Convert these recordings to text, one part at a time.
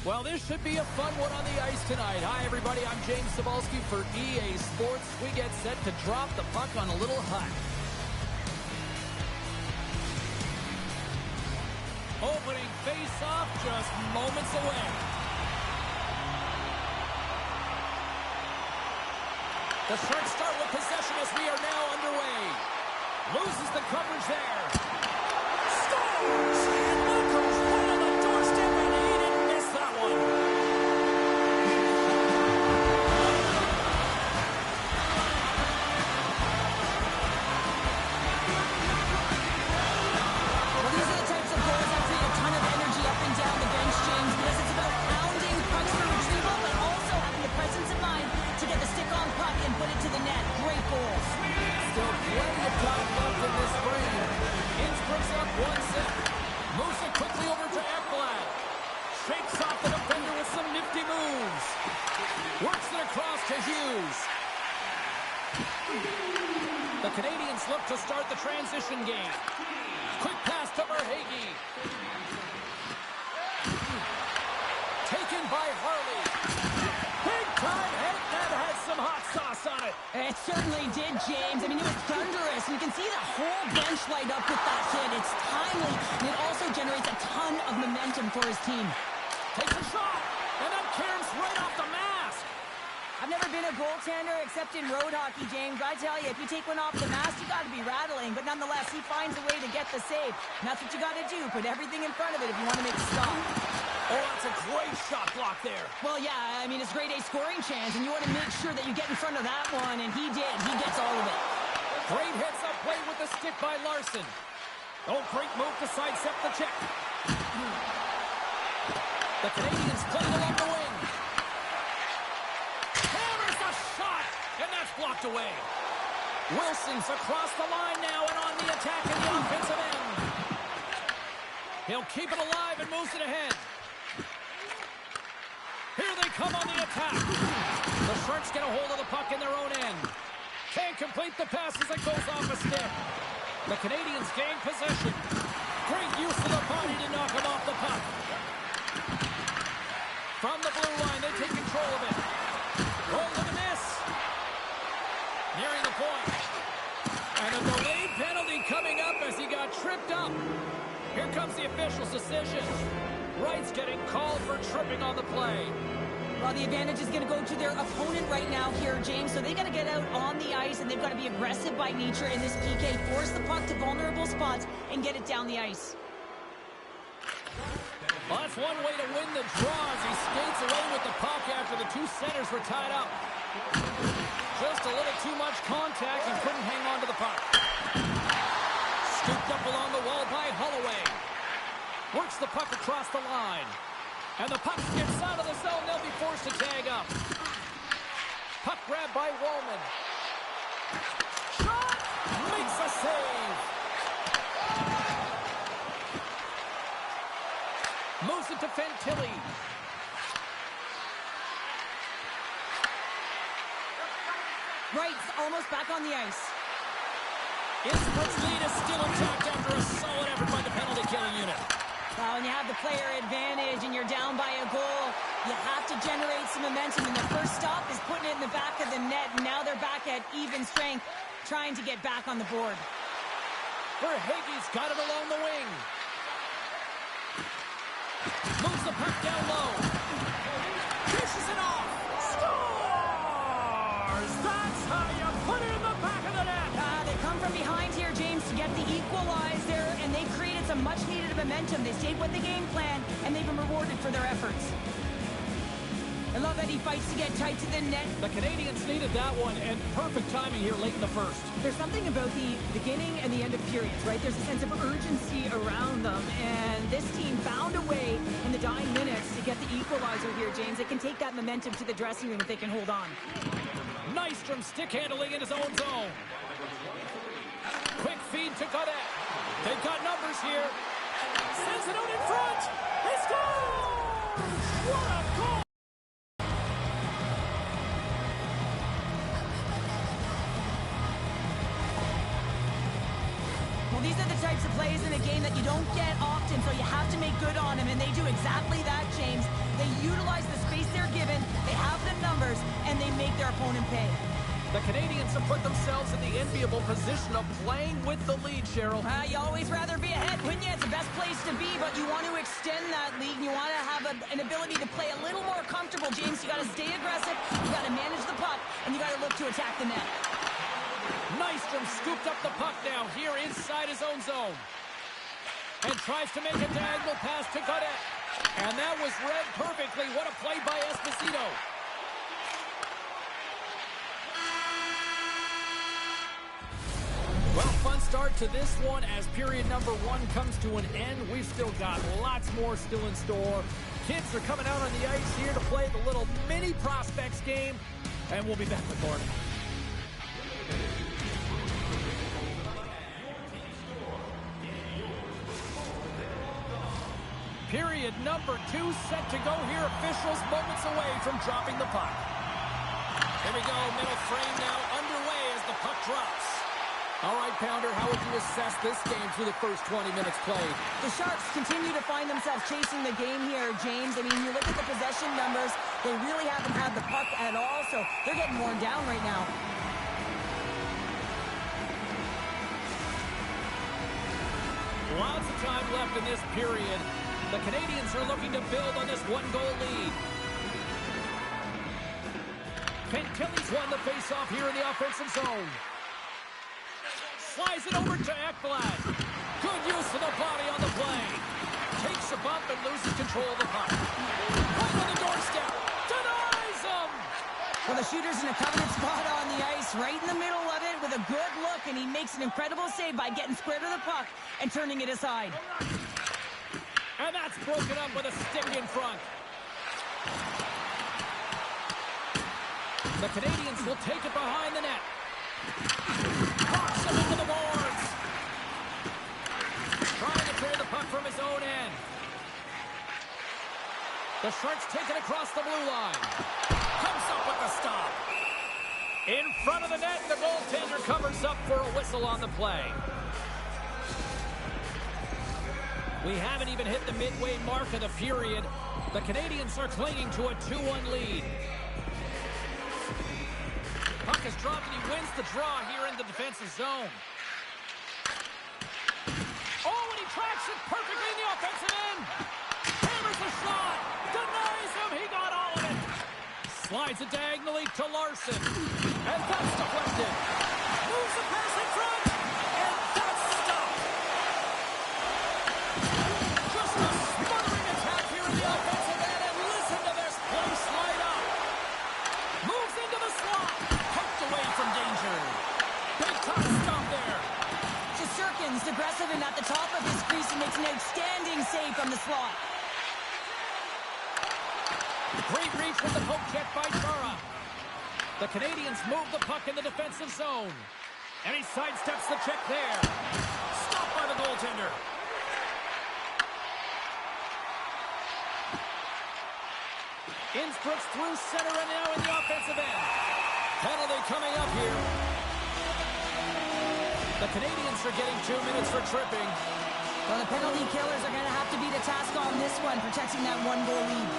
Well, this should be a fun one on the ice tonight. Hi, everybody. I'm James Cebulski for EA Sports. We get set to drop the puck on a little hut. Opening face-off just moments away. The Sharks start with possession as we are now underway. Loses the coverage there. Scores! And Luker's right on the doorstep, and he didn't miss that one. Well, these are the types of goals that create a ton of energy up and down the bench, James, because it's about pounding pucks for retrieval, but also having the presence of mind to get the stick on puck and put it to the net. Great goals. Still plenty of time left in this frame. Innsbruck's up 1-0. Moves it quickly over to Ekblad. Shakes off the defender with some nifty moves. Works it across to Hughes. The Canadians look to start the transition game. Quick pass to Verhaeghe. Taken by Harley. Big time hit that had some hot sauce on it. It certainly did, James. I mean, it was thunderous, and you can see the whole bench light up with that hit. It's timely, and it also generates a ton of momentum for his team. Takes a shot, and that caroms right off the mask. I've never been a goaltender except in road hockey, James. I tell you, if you take one off the mask, you got to be rattling. But nonetheless, he finds a way to get the save. And that's what you got to do. Put everything in front of it if you want to make a stop. Oh, that's a great shot block there. Well, yeah, I mean, it's grade A scoring chance, and you want to make sure that you get in front of that one, and he did. He gets all of it. Great hits up play with the stick by Larson. Oh, great move to sidestep the check. The Canadians playing along the wing. Hammers the shot, and that's blocked away. Wilson's across the line now and on the attack in the offensive end. He'll keep it alive and moves it ahead. Here they come on the attack. The Sharks get a hold of the puck in their own end. Can't complete the pass as it goes off a stick. The Canadians gain possession. Great use of the body to knock him off the puck. From the blue line, they take control of it. Oh, look at this. Nearing the point. And a delayed penalty coming up as he got tripped up. Here comes the official's decision. Wright's getting called for tripping on the play. Well, the advantage is going to go to their opponent right now here, James. So they got to get out on the ice, and they've got to be aggressive by nature in this PK. Force the puck to vulnerable spots and get it down the ice. Well, that's one way to win the draw as he skates away with the puck after the two centers were tied up. Just a little too much contact and couldn't hang on to the puck. Scooped up along the wall by Holloway. Works the puck across the line. And the puck skips out of the zone. They'll be forced to tag up. Puck grabbed by Wallman. Shot! Makes a save. Moves it to Fantilli. Wright's almost back on the ice. Innsbruck's lead is still intact after a solid effort by the penalty-killing unit. Well, when you have the player advantage and you're down by a goal, you have to generate some momentum. And the first stop is putting it in the back of the net. And now they're back at even strength, trying to get back on the board. Verhaeghe's got it along the wing. Moves the puck down low. Dishes it off. Scores! That's how you put it in the back of the net. They come from behind here, James, to get the equalizer, and they created some much-needed momentum. They stayed with the game plan, and they've been rewarded for their efforts. I love that he fights to get tight to the net. The Canadians needed that one, and perfect timing here late in the first. There's something about the beginning and the end of periods, right? There's a sense of urgency around them, and this team found a way in the dying minutes to get the equalizer here, James. They can take that momentum to the dressing room if they can hold on. Nystrom stick handling in his own zone. Quick feed to Godet. They've got numbers here. Sends it out in front. He scores! What a goal! Well, these are the types of plays in a game that you don't get often, so you have to make good on them, and they do exactly that, James. They their opponent pay. The Canadians have put themselves in the enviable position of playing with the lead, Cheryl. You always rather be ahead, wouldn't you? It's the best place to be, but you want to extend that lead. You want to have an ability to play a little more comfortable, James. You got to stay aggressive, you got to manage the puck, and you got to look to attack the net. Nystrom scooped up the puck now here inside his own zone. And tries to make a diagonal pass to Godet. And that was read perfectly. What a play by Esposito. Well, fun start to this one as period number 1 comes to an end. We've still got lots more still in store. Kids are coming out on the ice here to play the little mini prospects game. And we'll be back with more. Period number 2 set to go here. Officials moments away from dropping the puck. Here we go. Middle frame now underway as the puck drops. All right, Pounder, how would you assess this game through the first 20 minutes played? The Sharks continue to find themselves chasing the game here, James. I mean, you look at the possession numbers, they really haven't had the puck at all, so they're getting worn down right now. Lots of time left in this period. The Canadians are looking to build on this one-goal lead. Fantilli's won the face-off here in the offensive zone. Slides it over to Ekblad. Good use of the body on the play. Takes a bump and loses control of the puck. Right on the doorstep. Denies him. Well, the shooter's in a coveted spot on the ice, right in the middle of it with a good look, and he makes an incredible save by getting square to the puck and turning it aside. And that's broken up with a stick in front. The Canadians will take it behind the net. Knocks him into the boards. Trying to clear the puck from his own end. The Sharks take it across the blue line. Comes up with the stop. In front of the net, the goaltender covers up for a whistle on the play. We haven't even hit the midway mark of the period. The Canadians are clinging to a 2-1 lead. Puck is dropped and he wins the draw here in the defensive zone. Oh, and he tracks it perfectly in the offensive end. Hammers the shot. Denies him. He got all of it. Slides it diagonally to Larson. And that's deflected. Moves the pass in front. And that's stopped. Just a smothering attack here in the offensive end. And listen to this place light up. Moves into the slot. Poked away from danger. Big time stop there. Shesterkin's aggressive and at the top of his crease and makes an outstanding save from the slot. Great reach with the poke check by Chara. The Canadians move the puck in the defensive zone. And he sidesteps the check there. Stopped by the goaltender. Innsbruck's through center and now in the offensive end. Penalty coming up here. The Canadians are getting 2 minutes for tripping. Well, the penalty killers are going to have to beat a task on this one, protecting that 1-goal lead.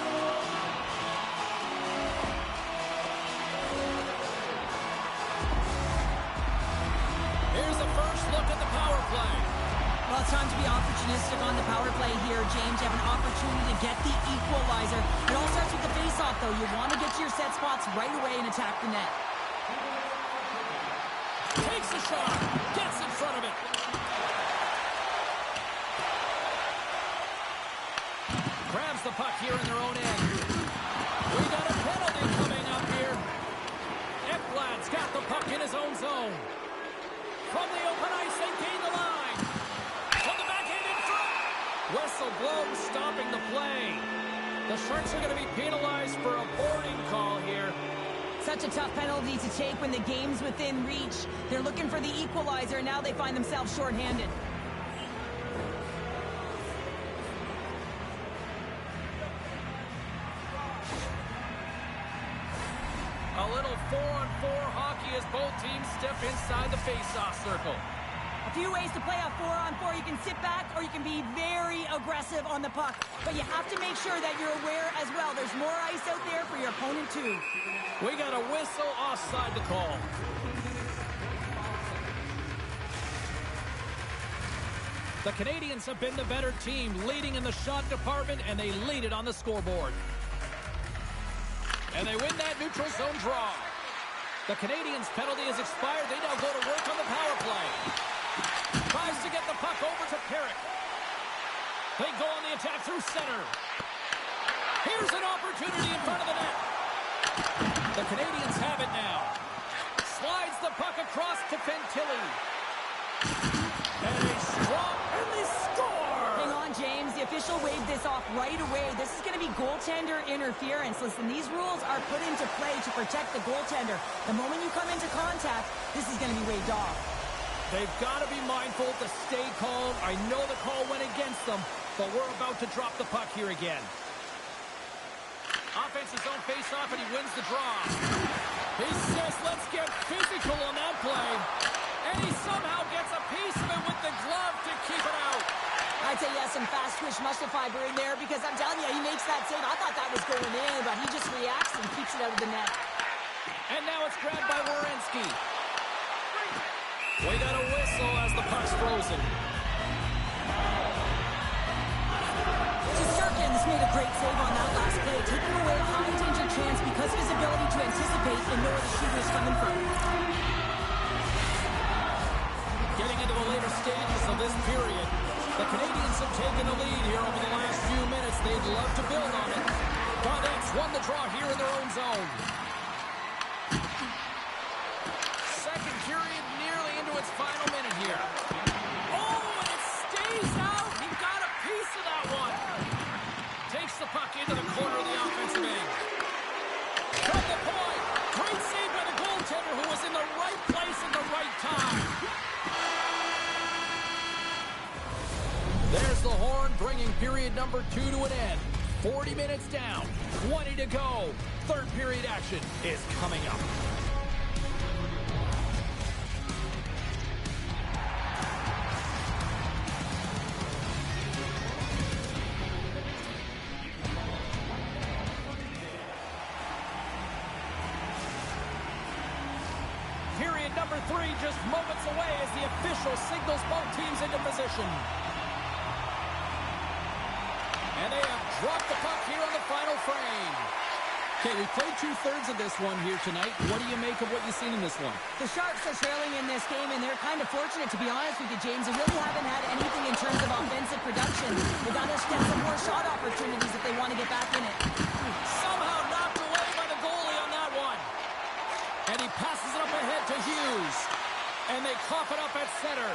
Here's the first look at the power play. Well, it's time to be opportunistic on the power play here, James. You have an opportunity to get the equalizer. It all starts with the face-off, though. You want to get to your set spots right away and attack the net. Takes a shot. Gets in front of it. Grabs the puck here in their own end. We got a penalty coming up here. Ekblad's got the puck in his own zone. From the open ice, they gain the line. From the backhand in front. Whistle blows, stopping the play. The Sharks are going to be penalized for a boarding call here. Such a tough penalty to take when the game's within reach. They're looking for the equalizer, and now they find themselves shorthanded. A little 4-on-4 hockey as both teams step inside the face-off circle. A few ways to play a 4-on-4. You can sit back or you can be very aggressive on the puck. But you have to make sure that you're aware as well. There's more ice out there for your opponent too. We got a whistle offside to call. The Canadians have been the better team, leading in the shot department, and they lead it on the scoreboard. And they win that neutral zone draw. The Canadians' penalty has expired. They now go to work on the power play. Tries to get the puck over to Perrick. They go on the attack through center. Here's an opportunity in front of the net. The Canadians have it now. Slides the puck across to Fantilli. And a strong, and they score! Hang on, James. The official waved this off right away. This is going to be goaltender interference. Listen, these rules are put into play to protect the goaltender. The moment you come into contact, this is going to be waved off. They've got to be mindful to stay calm. I know the call went against them, but we're about to drop the puck here again. Offense's own face-off, and he wins the draw. He says, let's get physical on that play. And he somehow gets a piece of it with the glove to keep it out. I'd say he has some fast-twitch muscle fiber in there because I'm telling you, he makes that save. I thought that was going in, but he just reacts and keeps it out of the net. And now it's grabbed by Werenski. We got a whistle as the puck's frozen. Shesterkin's made a great save on that last play, taking away a high-danger chance because of his ability to anticipate and know where the shooter is coming from. Getting into the later stages of this period, the Canadians have taken the lead here over the last few minutes. They'd love to build on it. Donetsk won the draw here in their own zone. Second period nearly into its final minute here. Oh, and it stays out. He got a piece of that one. Takes the puck into the corner of the offensive end. From the point. Great save by the goaltender who was in the right place at the right time. There's the horn, bringing period number 2 to an end. 40 minutes down, 20 to go. Third period action is coming up. Period number 3 just moments away as the official signals both teams into position. And they have dropped the puck here on the final frame. Okay, we played 2/3 of this one here tonight. What do you make of what you've seen in this one? The Sharks are trailing in this game, and they're kind of fortunate, to be honest with you, James. They really haven't had anything in terms of offensive production. They've got to get some more shot opportunities if they want to get back in it. Somehow knocked away by the goalie on that one. And he passes it up ahead to Hughes. And they cough it up at center.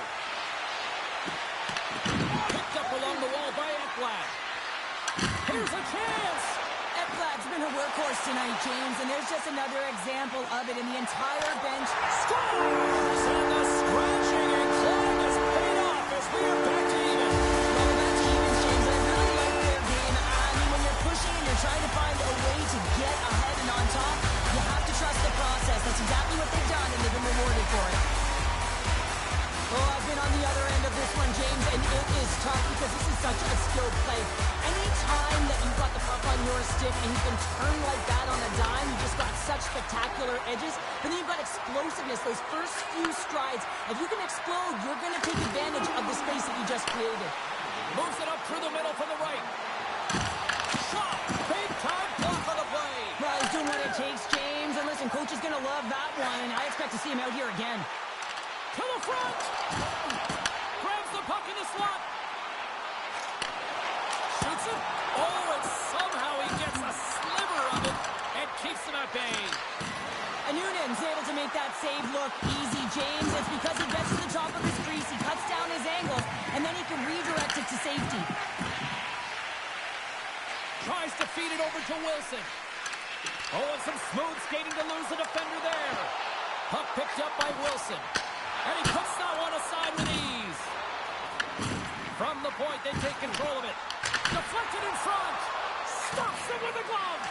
Picked up along the wall by Ekblad. Here's a chance! Ekblad's been a workhorse tonight, James, and there's just another example of it in the entire bench. Scores! And the scratching and clawing has paid off as we are back to even. Well, back to even, James. I really like their game. I mean, when you're pushing and you're trying to find a way to get ahead and on top, you have to trust the process. That's exactly what they've done, and they've been rewarded for it. Oh, I've been on the other end of this one, James, and it is tough because this is such a skilled play. Any time that you've got the puck on your stick and you can turn like that on a dime, you've just got such spectacular edges. But then you've got explosiveness, those first few strides. If you can explode, you're going to take advantage of the space that you just created. Moves it up through the middle from the right. Shot! Big time block on the play. Well, he's doing what it takes, James. And listen, coach is going to love that one, and I expect to see him out here again. To the front! Grabs the puck in the slot. Shoots it. Oh, and somehow he gets a sliver of it and keeps him at bay. And Noonan's able to make that save look easy, James. It's because he gets to the top of his crease, he cuts down his angles, and then he can redirect it to safety. Tries to feed it over to Wilson. Oh, and some smooth skating to lose the defender there. Puck picked up by Wilson. And he puts that one aside with ease. From the point, they take control of it. Deflected in front. Stops him with a glove.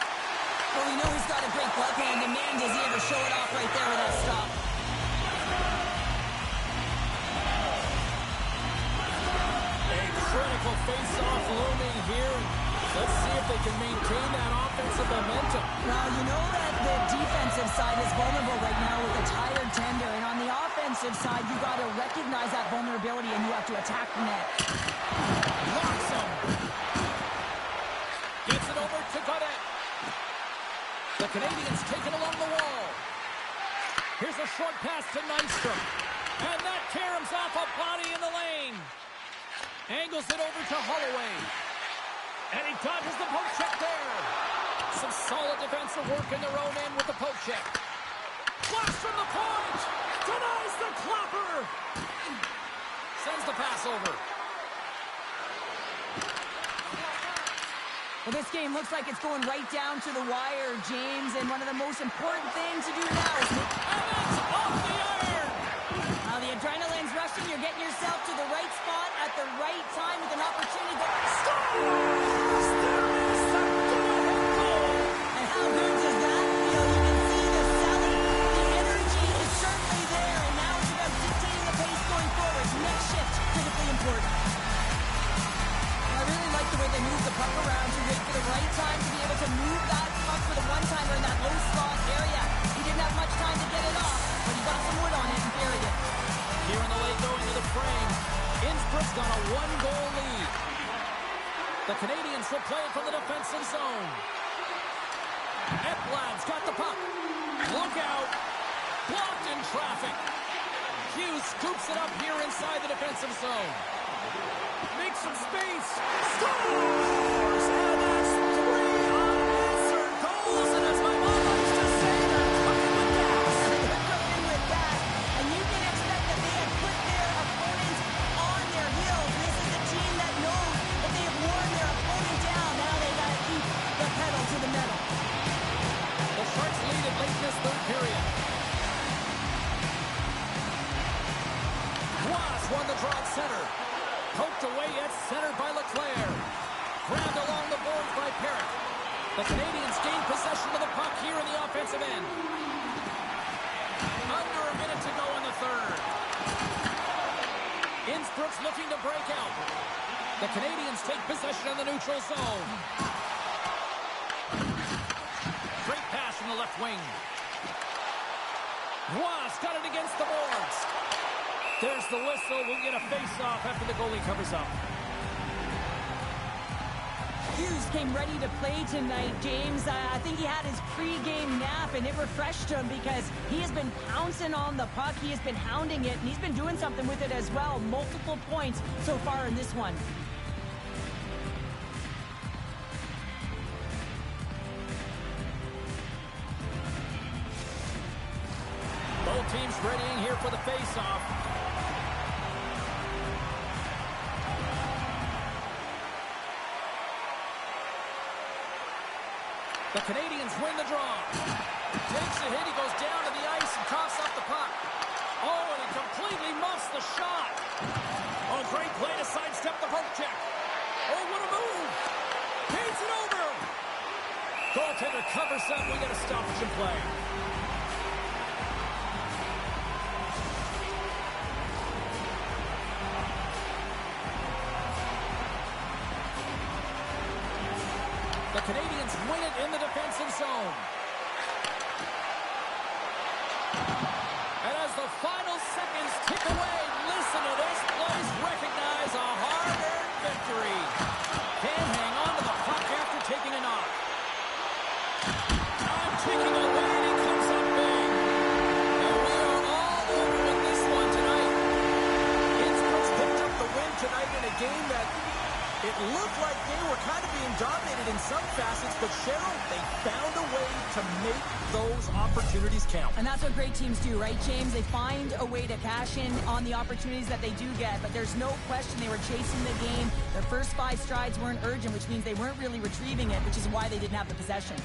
Well, we know he's got a great glove hand, and man, does he ever show it off right there with that stop. critical face-off looming here. Let's see if they can maintain that offensive momentum. Well, you know that the defensive side is vulnerable right now with a tired tender. And on the offensive side, you got to recognize that vulnerability and you have to attack the net. Locks him. Gets it over to Godet. The Canadians take it along the wall. Here's a short pass to Nystrom. And that caroms off a body in the lane. Angles it over to Holloway. And he dodges the poke check there. Some solid defensive work in their own end with the poke check. Blast from the point. Denies the clapper. Sends the pass over. Well, this game looks like it's going right down to the wire, James. And one of the most important things to do now is... And it's off the iron. Now the adrenaline's rushing. You're getting yourself to the right spot at the right time with an opportunity to... Scores! There is the go-ahead goal. And how good does that feel? You can see the selling. The energy is certainly there. And now it's about dictating the pace going forward. Next shift, critically important. I really like the way they move the puck around to wait for the right time to be able to move that puck for the one-timer in that low slot area. He didn't have much time to get it off, but he got some wood on it and buried it. Here in the late going to the frame. Innsbruck's got a one-goal lead. The Canadians will play it from the defensive zone. Ekblad's got the puck. Look out. Blocked in traffic. Hughes scoops it up here inside the defensive zone. Makes some space. Scores! And that's 3 unanswered goals. And as my mom likes to say, they're cooking with gas. They're cooking with gas. And you can expect that they have put their opponents on their heels. This is a team that knows that they have worn their opponent down. Now they got to keep the pedal to the metal. The Sharks lead it late in this third period. Ross won the draw at center. Poked away at center by Leclerc. Grabbed along the boards by Perrick. The Canadians gain possession of the puck here in the offensive end. Under a minute to go in the third. Innsbruck's looking to break out. The Canadians take possession of the neutral zone. Great pass from the left wing. Ross got it against the boards. There's the whistle. We'll get a face-off after the goalie covers up. Hughes came ready to play tonight, James. I think he had his pre-game nap, and it refreshed him because he has been pouncing on the puck. He has been hounding it, and he's been doing something with it as well. Multiple points so far in this one. Both teams readying here for the face-off. The Canadians win the draw. Takes a hit. He goes down to the ice and coughs up the puck. Oh, and he completely muffs the shot. Oh, great play to sidestep the poke check. Oh, what a move. Paints it over. Goaltender covers up. We got a stoppage in play. The Canadians win it in the defensive zone. And as the final seconds tick away, listen to this place recognize a hard-earned victory. Can't hang on to the puck after taking a knock. Time ticking away, and he comes up big. And we are all over with this one tonight. Innsbruck's picked up the win tonight in a game that it looked like they were kind of being dominated in some facets, but Cheryl, they found a way to make those opportunities count. And that's what great teams do, right, James? They find a way to cash in on the opportunities that they do get, but there's no question they were chasing the game. Their first 5 strides weren't urgent, which means they weren't really retrieving it, which is why they didn't have the possession.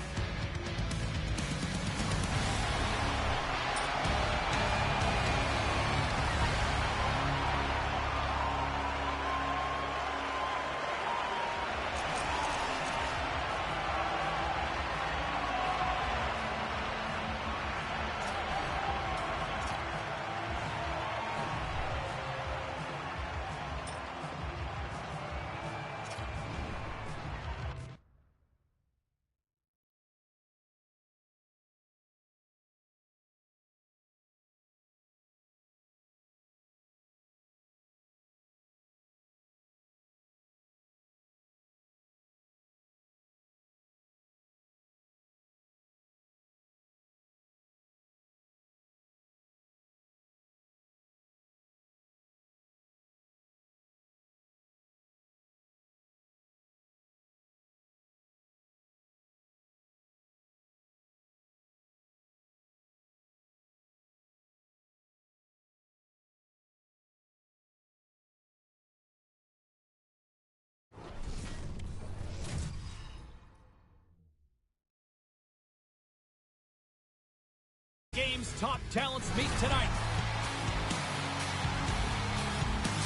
top talents meet tonight.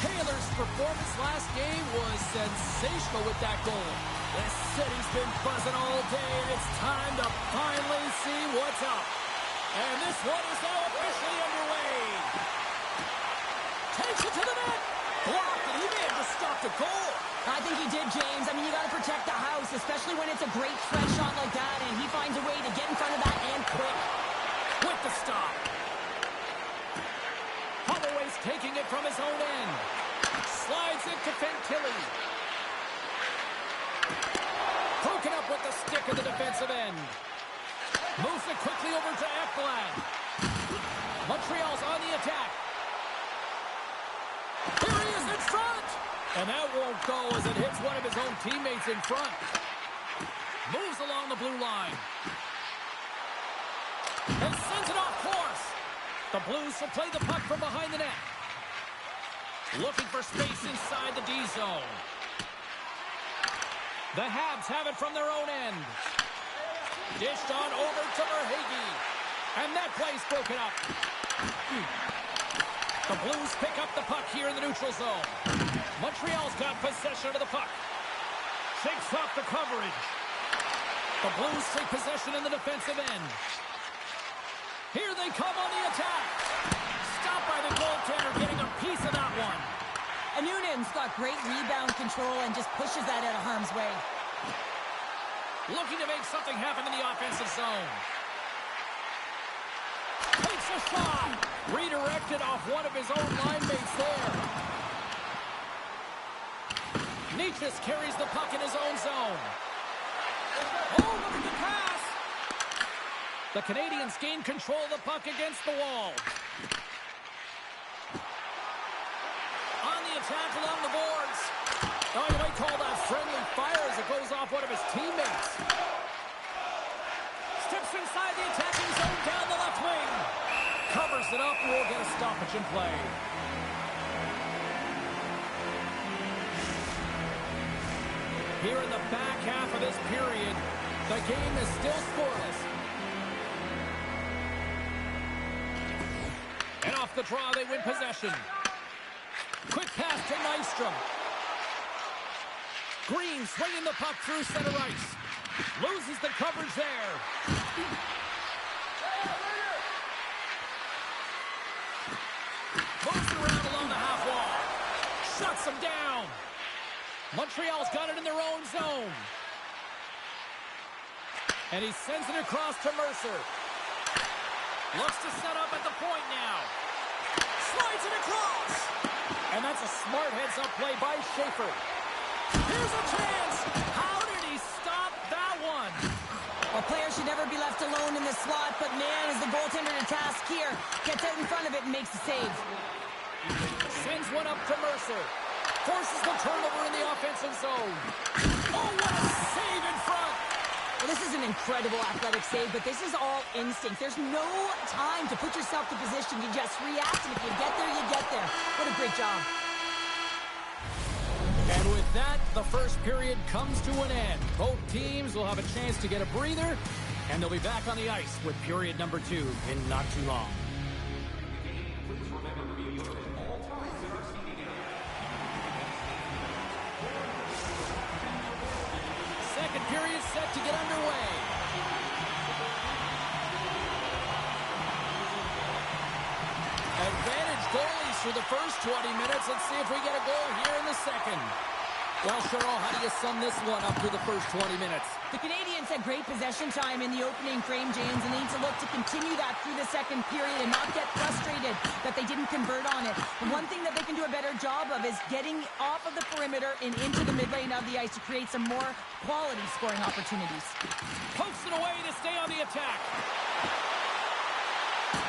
Taylor's performance last game was sensational with that goal. This city's been buzzing all day, and it's time to finally see what's up. And this one is now officially underway. Takes it to the net. Blocked, and he may have just stopped a goal. I think he did, James. I mean, you got to protect the house, especially when it's a great threat shot like that, and he finds a way to get in front of that and quick. With the stop. Holloway's taking it from his own end. Slides it to Fantilli. Broken up with the stick of the defensive end. Moves it quickly over to Ekblad. Montreal's on the attack. Here he is in front. And that won't go as it hits one of his own teammates in front. Moves along the blue line. And sends it off course. The Blues will play the puck from behind the net. Looking for space inside the D zone. The Habs have it from their own end. Dished on over to Verhaeghe. And that play's broken up. The Blues pick up the puck here in the neutral zone. Montreal's got possession of the puck. Shakes off the coverage. The Blues take possession in the defensive end. Here they come on the attack. Stopped by the goaltender, getting a piece of that one. And Noonan's got great rebound control and just pushes that out of harm's way. Looking to make something happen in the offensive zone. Takes a shot. Redirected off one of his own line mates there. Nietzsche carries the puck in his own zone. Oh, look at the pass. The Canadians gain control of the puck against the wall. On the attack along the boards. Oh, you might call that friendly fire as it goes off one of his teammates. Steps inside the attacking zone down the left wing. Covers it up and will get a stoppage in play. Here in the back half of this period, the game is still scoreless. And off the draw, they win possession. Quick pass to Nystrom. Green swinging the puck through center ice. Loses the coverage there. Moves around along the half wall. Shuts him down. Montreal's got it in their own zone. And he sends it across to Mercer. Looks to set up at the point now. Slides it across. And that's a smart heads-up play by Schaefer. Here's a chance. How did he stop that one? Well, players should never be left alone in this slot, but man, is the goaltender to task here. Gets out in front of it and makes the save. Sends one up to Mercer. Forces the turnover in the offensive zone. Oh, what a save in front. Well, this is an incredible athletic save, but this is all instinct. There's no time to put yourself to position. You just react, and if you get there, you get there. What a great job. And with that, the first period comes to an end. Both teams will have a chance to get a breather, and they'll be back on the ice with period number 2 in not too long. Second period set to get underway. Advantage goalies for the first 20 minutes. Let's see if we get a goal here in the second. Well, Cheryl, how do you sum this one up through the first 20 minutes? The Canadians had great possession time in the opening frame, James, and they need to look to continue that through the second period and not get frustrated that they didn't convert on it. The one thing that they can do a better job of is getting off of the perimeter and into the mid lane of the ice to create some more quality scoring opportunities. Pokes it away to stay on the attack.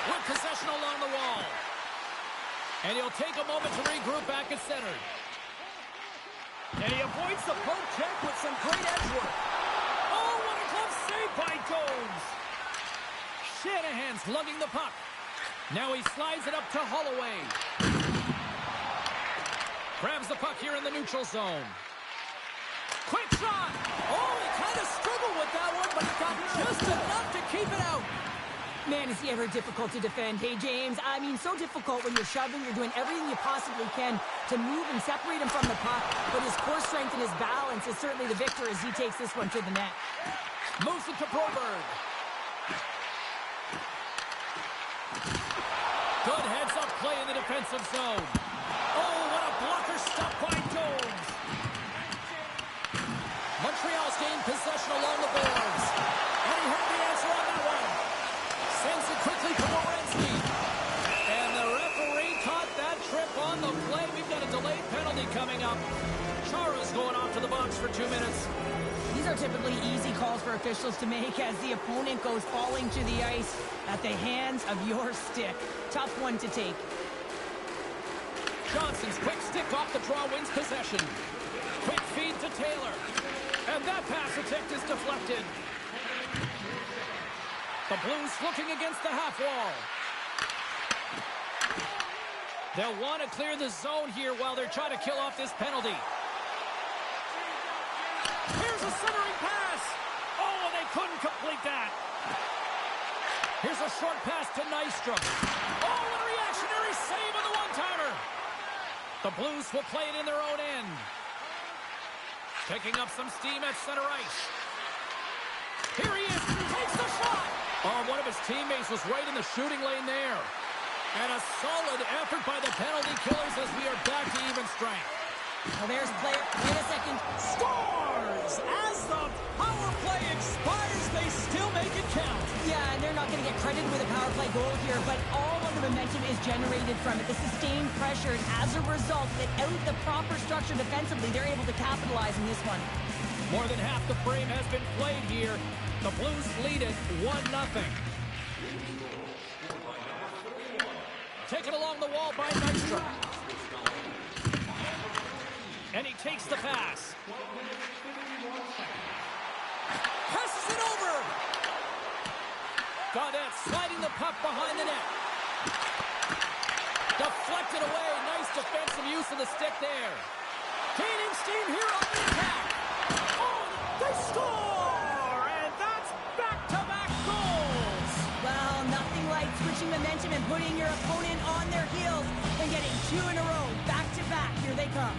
With possession along the wall. And he'll take a moment to regroup back at center. And he avoids the poke check with some great edge work. Oh, what a glove save by Jones. Shanahan's lugging the puck. Now he slides it up to Holloway. Grabs the puck here in the neutral zone. Quick shot. Oh, he kind of struggled with that one, but he got just enough to keep it out. Man, is he ever difficult to defend. Hey, James, I mean, so difficult when you're shoving, you're doing everything you possibly can to move and separate him from the puck. But his core strength and his balance is certainly the victor as he takes this one to the net. Moves it to Broberg. Good heads-up play in the defensive zone. Oh, what a blocker stop by Jones. Montreal's gained possession along the boards. And he heard the answer on that one. Sends it quickly to Werenski. And the referee caught that trip on the play. We've got a delayed penalty coming up. Chara's going off to the box for 2 minutes. These are typically easy calls for officials to make as the opponent goes falling to the ice at the hands of your stick. Tough one to take. Johnson's quick stick off the draw wins possession. Quick feed to Taylor. And that pass attempt is deflected. The Blues looking against the half wall. They'll want to clear the zone here while they're trying to kill off this penalty. Here's a centering pass. Oh, and they couldn't complete that. Here's a short pass to Nystrom. Oh, and a reactionary save on the one-timer. The Blues will play it in their own end. Picking up some steam at center ice. Here he is. Takes the shot. Oh, one of his teammates was right in the shooting lane there. And a solid effort by the penalty killers as we are back to even strength. Well, there's player. Wait a second. Scores! As the power play expires, they still make it count. Yeah, and they're not going to get credited with a power play goal here, but all of the momentum is generated from it. The sustained pressure, and as a result, without the proper structure defensively, they're able to capitalize in this one. More than half the frame has been played here. The Blues lead it 1-0. Taken along the wall by Nystrom. And he takes the pass. Passes it over. Gaudette sliding the puck behind the net. Deflected away. Nice defensive use of the stick there. Gaining steam here on the attack. Oh, they score! And that's back-to-back goals. Well, nothing like switching momentum and putting your opponent on their heels and getting 2 in a row. Back-to-back. Here they come.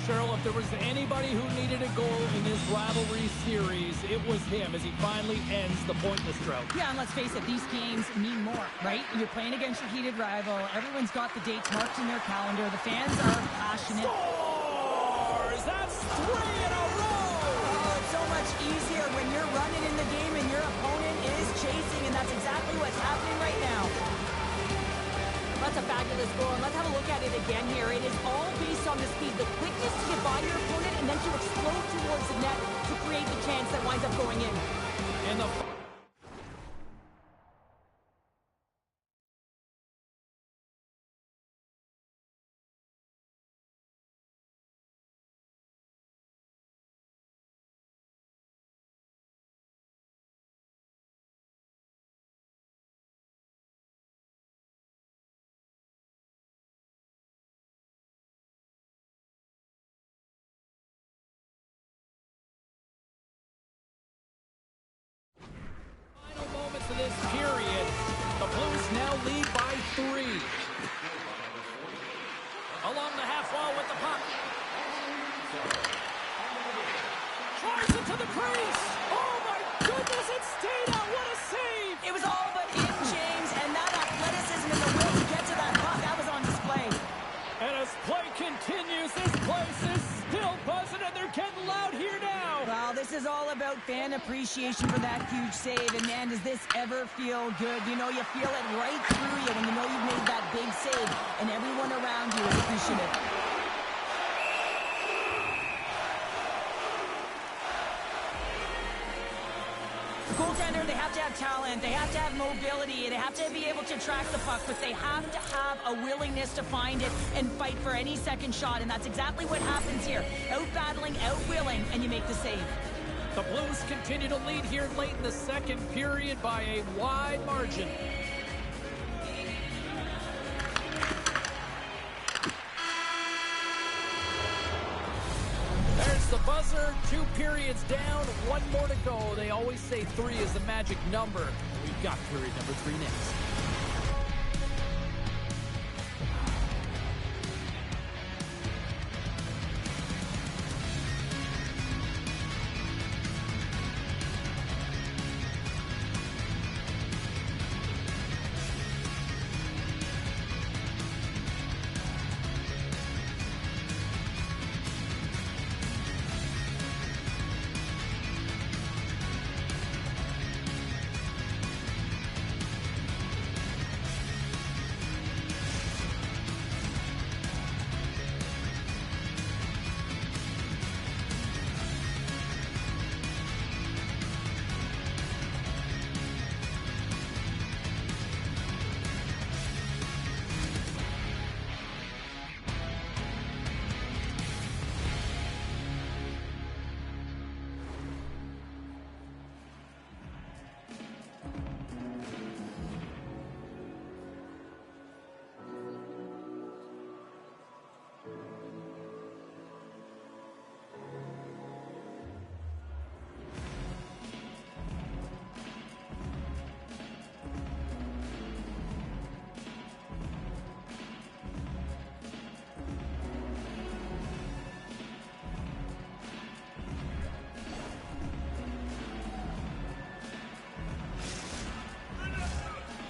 Cheryl, if there was anybody who needed a goal in this rivalry series, it was him as he finally ends the pointless drought. Yeah, and let's face it, these games mean more, right? You're playing against your heated rival. Everyone's got the dates marked in their calendar. The fans are passionate. Scores! That's 3 in a row! Oh, it's so much easier when you're running in the game and your opponent is chasing, and that's exactly what's happening right now. That's a fabulous goal, and let's have a look at it again here. It is all based on the speed, the quickness to get by your opponent, and then to explode towards the net to create the chance that winds up going in. And the of this period, the Blues now lead by 3. Along the half wall with the puck. Tries it to the crease. Oh my goodness, it stayed out. What a save. It was all but in, James, and that athleticism and the will to get to that puck, that was on display. And as play continues, this place is still buzzing, and they're getting loud here now. Well, this is all about fan appreciation for that huge save, and man, does this ever feel good. You know, you feel it right through you when you know you've made that big save, and everyone around you is appreciative. Goaltender, they have to have talent, they have to have mobility, they have to be able to track the puck, but they have to have a willingness to find it and fight for any second shot, and that's exactly what happens here. Out-battling, out-willing, and you make the save. The Blues continue to lead here late in the second period by a wide margin. There's the buzzer. 2 periods down, 1 more to go. They always say 3 is the magic number. We We've got period number 3 next.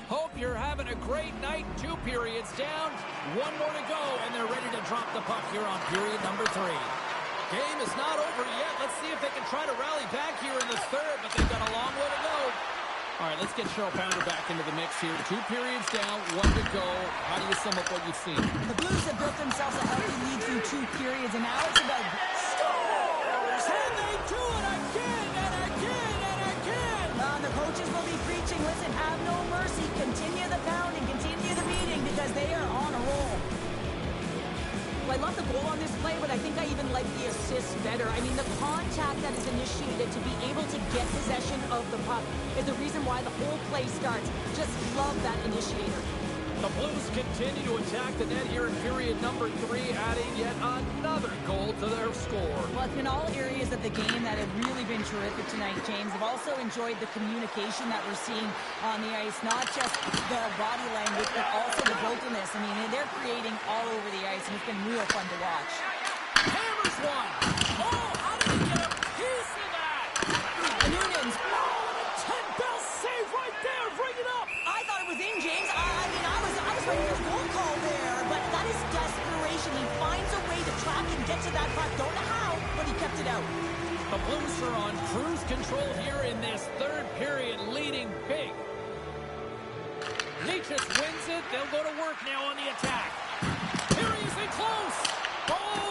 Hope you're having a great night. 2 periods down, 1 more to go, and they're ready to drop the puck here on period number 3. Game is not over yet. Let's see if they can try to rally back here in the third, but they've got a long way to go. All right, let's get Cheryl Pounder back into the mix here. 2 periods down, 1 to go. How do you sum up what you've seen? The Blues have built themselves a healthy lead through 2 periods, and now it's about scores! And they do it again and again and again! The coaches will be preaching, listen, have no mercy, continue the pounding, continue the beating, because they are on a roll. Well, I love the goal on this play, but I think I even like the assist better. I mean, the contact that is initiated to be able to get possession of the puck is the reason why the whole play starts. Just love that initiator. The Blues continue to attack the net here in period number 3, adding yet another goal to their score. Well, it's been all areas of the game that have really been terrific tonight, James. I've also enjoyed the communication that we're seeing on the ice, not just the body language, but also the vocalness. I mean, they're creating all over the ice, and it's been real fun to watch. Hammers one. Oh, how did he get a piece of that? Noonan's. Oh, 10-bell save right there. Bring it up. I thought it was in, James. I was ready for a goal call there, but that is desperation. He finds a way to track and get to that puck. Don't know how, but he kept it out. The Blues are on cruise control here in this third period, leading big. Leachus wins it. They'll go to work now on the attack. Here he is in close. Oh,